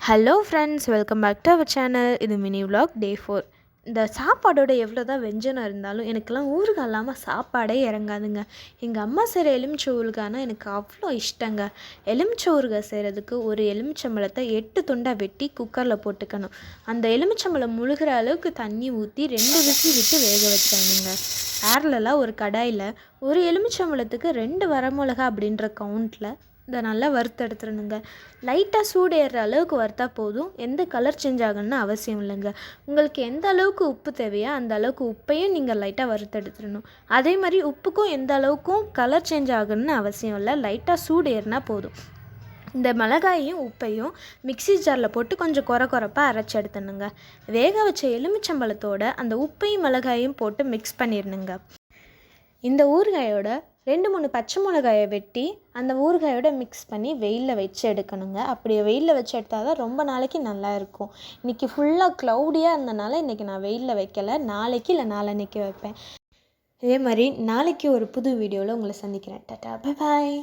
Hello friends, welcome back to our channel. இது mini vlog day 4. இந்த சாப்பாடோட எவ்வளோ தான் வெஞ்சனம் இருந்தாலும் எனக்கெல்லாம் ஊறுகாய் இல்லாமல் சாப்பாடே இறங்காதுங்க. எங்கள் அம்மா செய்கிற எலுமிச்சை ஊறுகாய்னா எனக்கு அவ்வளோ இஷ்டங்க. எலுமிச்சை ஊறுகாய் செய்கிறதுக்கு ஒரு எலுமிச்சம்பழத்தை 8 துண்டாக வெட்டி குக்கரில் போட்டுக்கணும். அந்த எலுமிச்சம்பழம் முழுகிற அளவுக்கு தண்ணி ஊற்றி 2 விசில் விட்டு வேக வச்சிடணுங்க. பேரலாக ஒரு கடாயில் ஒரு எலுமிச்சம்பழத்துக்கு 2 வரமிளகா அப்படின்ற கவுண்டில் இதை நல்லா வறுத்தெடுத்துடணுங்க. லைட்டாக சூடு ஏறுற அளவுக்கு வறுத்தா போதும். எந்த கலர் சேஞ்ச் ஆகணும்னு அவசியம் இல்லைங்க. உங்களுக்கு எந்த அளவுக்கு உப்பு தேவையோ அந்த அளவுக்கு உப்பையும் நீங்கள் லைட்டாக வறுத்தெடுத்துடணும். அதே மாதிரி உப்புக்கும் எந்த அளவுக்கும் கலர் சேஞ்ச் ஆகணும்னு அவசியம் இல்லை. லைட்டாக சூடு ஏறினா போதும். இந்த மிளகாயையும் உப்பையும் மிக்ஸி ஜாரில் போட்டு கொஞ்சம் கொரப்பாக அரைச்சி எடுத்துடணுங்க. வேக வச்ச எலுமிச்சம்பழத்தோட அந்த உப்பையும் மிளகாயையும் போட்டு மிக்ஸ் பண்ணிடணுங்க. இந்த ஊறுகாயோட 2-3 பச்சை மிளகாயை வெட்டி அந்த ஊறுகாயோட மிக்ஸ் பண்ணி வெயிலில் வச்சு எடுக்கணுங்க. அப்படி வெயிலில் வச்சு எடுத்தால் தான் ரொம்ப நாளைக்கு நல்லா இருக்கும். இன்றைக்கி ஃபுல்லாக க்ளவுடியாக இருந்தனால இன்றைக்கி நான் வெயிலில் வைக்கலை. நாளைக்கு இல்லை நாளன்னைக்கு வைப்பேன். இதே மாதிரி நாளைக்கு ஒரு புது வீடியோவில் உங்களை சந்திக்கிறேன். Tata, bye bye.